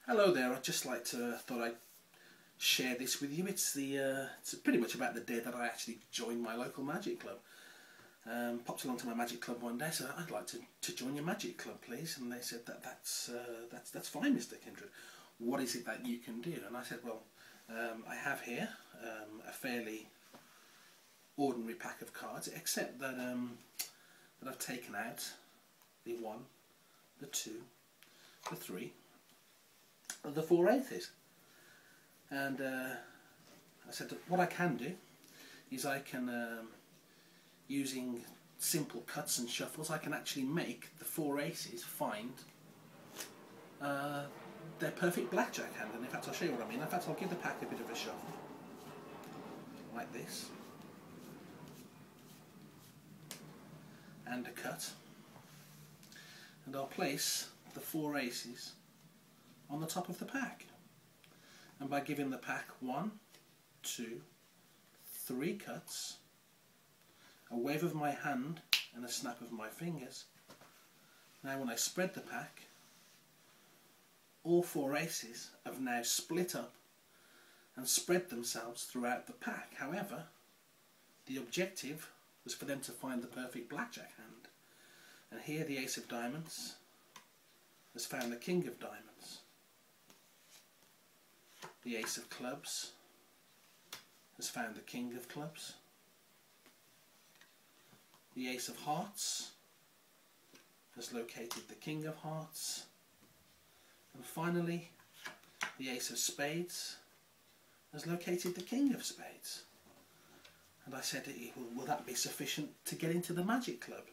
Hello there. I'd just like to thought I'd share this with you. It's pretty much about the day that I actually joined my local magic club. Popped along to my magic club one day, said I'd like to join your magic club, please. And they said that's fine, Mr. Kindred. What is it that you can do? And I said, well, I have here a fairly ordinary pack of cards, except that that I've taken out the 1, the 2, the 3, the 4 aces. And I said what I can do is I can, using simple cuts and shuffles, I can actually make the 4 aces find their perfect blackjack hand. And in fact, I'll show you what I mean. In fact, I'll give the pack a bit of a shuffle, like this, and a cut, and I'll place the 4 aces on the top of the pack. And by giving the pack 1, 2, 3 cuts, a wave of my hand and a snap of my fingers, now when I spread the pack, all 4 aces have now split up and spread themselves throughout the pack. However, the objective was for them to find the perfect blackjack hand. And here the ace of diamonds has found the king of diamonds. The ace of clubs has found the king of clubs. The ace of hearts has located the king of hearts. And finally, the ace of spades has located the king of spades. And I said, will that be sufficient to get into the magic club?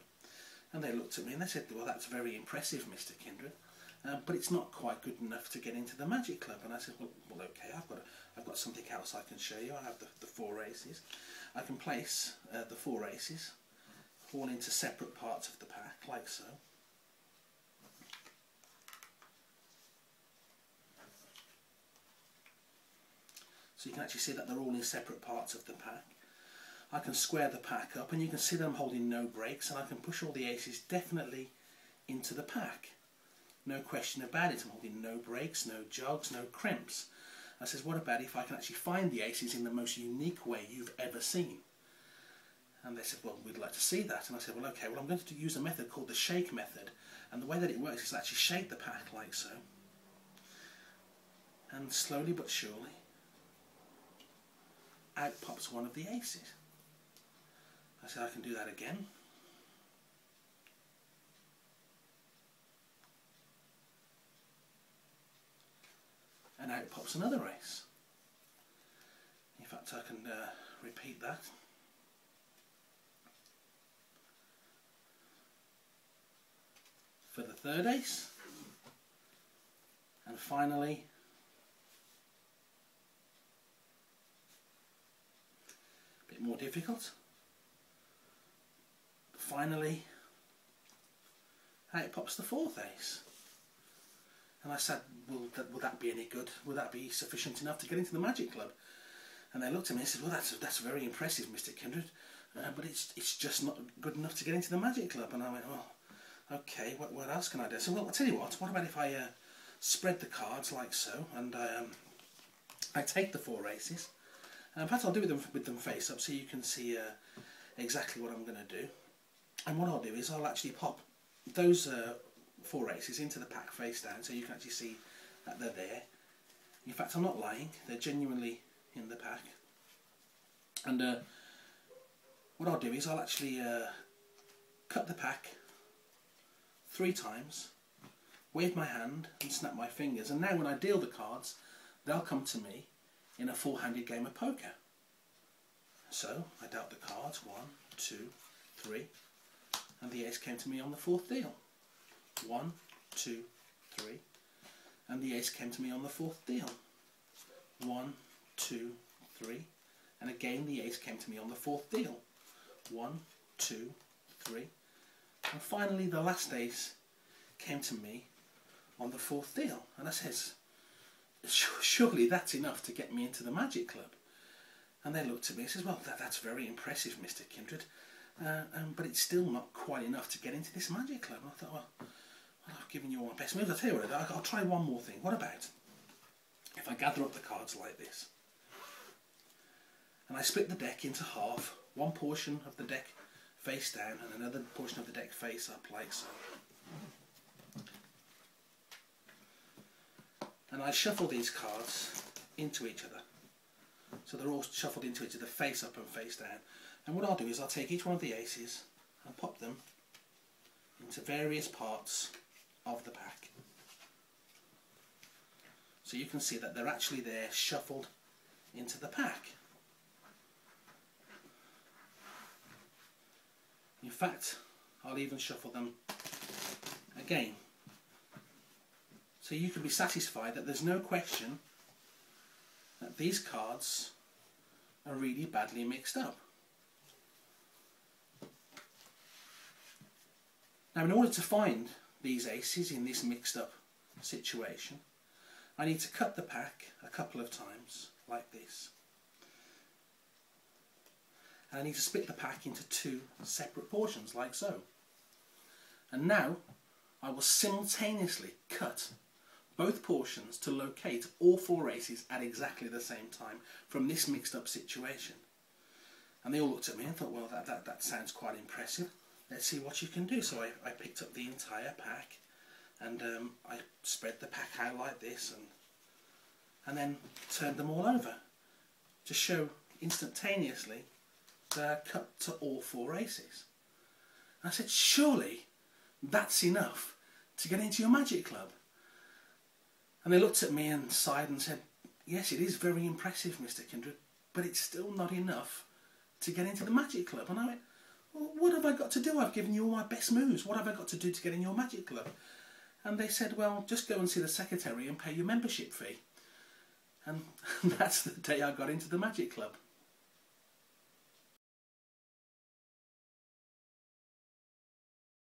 And they looked at me and they said, well, that's very impressive, Mr. Kindred, but it's not quite good enough to get into the magic club. And I said, well okay, I've got something else I can show you. I have the 4 aces. I can place the 4 aces all into separate parts of the pack, like so. So you can actually see that they're all in separate parts of the pack. I can square the pack up and you can see that I'm holding no breaks, and I can push all the aces definitely into the pack. No question about it. I'm holding no breaks, no jogs, no crimps. I says, what about if I can actually find the aces in the most unique way you've ever seen? And they said, well, we'd like to see that. And I said, well, okay, well, I'm going to use a method called the shake method. And the way that it works is to actually shake the pack like so. And slowly but surely, out pops one of the aces. I said, I can do that again. And out pops another ace. In fact, I can repeat that. For the 3rd ace. And finally, a bit more difficult. Finally, out pops the 4th ace. And I said, will that be any good? Will that be sufficient enough to get into the magic club? And they looked at me and said, well, that's very impressive, Mr. Kindred, but it's just not good enough to get into the magic club. And I went, well, okay, what else can I do? So, well, I'll tell you what about if I spread the cards like so, and I take the 4 aces. Perhaps I'll do with them face up so you can see exactly what I'm going to do. And what I'll do is I'll actually pop those 4 aces into the pack face down so you can actually see that they're there. In fact, I'm not lying, they're genuinely in the pack. And what I'll do is I'll actually cut the pack 3 times, wave my hand and snap my fingers, and now when I deal the cards, they'll come to me in a full-handed game of poker. So I dealt the cards, 1, 2, 3, and the ace came to me on the 4th deal. 1, 2, 3, and the ace came to me on the 4th deal. 1, 2, 3, and again the ace came to me on the 4th deal. 1, 2, 3, and finally the last ace came to me on the 4th deal. And I says, surely that's enough to get me into the magic club. And they looked at me and says, well, that's very impressive, Mr. Kindred, but it's still not quite enough to get into this magic club. And I thought, well, I've given you all my best moves. I'll tell you what, I'll try one more thing. What about if I gather up the cards like this, and I split the deck into half, one portion of the deck face down and another portion of the deck face up, like so. And I shuffle these cards into each other. So they're all shuffled into each other, face up and face down. And what I'll do is I'll take each one of the aces and pop them into various parts of the pack. So you can see that they're actually there, shuffled into the pack. In fact, I'll even shuffle them again. So you can be satisfied that there's no question that these cards are really badly mixed up. Now, in order to find these aces in this mixed up situation, I need to cut the pack a couple of times, like this. And I need to split the pack into two separate portions, like so. And now I will simultaneously cut both portions to locate all four aces at exactly the same time from this mixed up situation. And they all looked at me and thought, well, that sounds quite impressive. Let's see what you can do. So I picked up the entire pack and I spread the pack out like this and then turned them all over to show instantaneously that I cut to all four aces. And I said, surely that's enough to get into your magic club. And they looked at me and sighed and said, yes, it is very impressive, Mr. Kindred, but it's still not enough to get into the magic club. And I went, well, what have I got to do? I've given you all my best moves. What have I got to do to get in your magic club? And they said, well, just go and see the secretary and pay your membership fee. And that's the day I got into the magic club.